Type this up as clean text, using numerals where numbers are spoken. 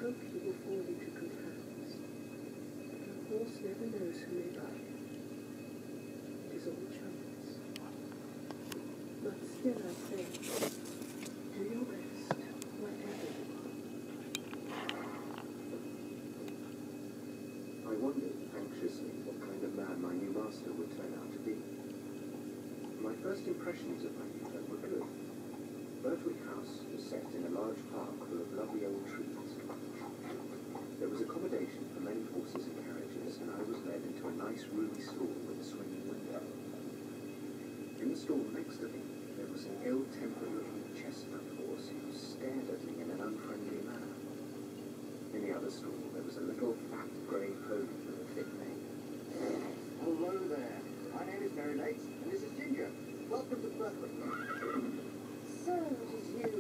hope you will fall into good hands. A horse never knows who may ride him. It is all chance. But still I say, do your best, wherever you are. I wondered anxiously what kind of man my new master would turn out to be. My first impressions of my new home were good. Birtwick House was set in a large park full of lovely old trees. There was accommodation for many horses and carriages, and I was led into a nice roomy stall with a swinging window. In the stall next to me, there was an ill-tempered looking chestnut horse who stared at me in an unfriendly manner. In the other stall, there was a little fat grey pony with a thick mane. Hello there. My name is Mary Lates, and this is Ginger. Welcome to Birtwick. So it is you,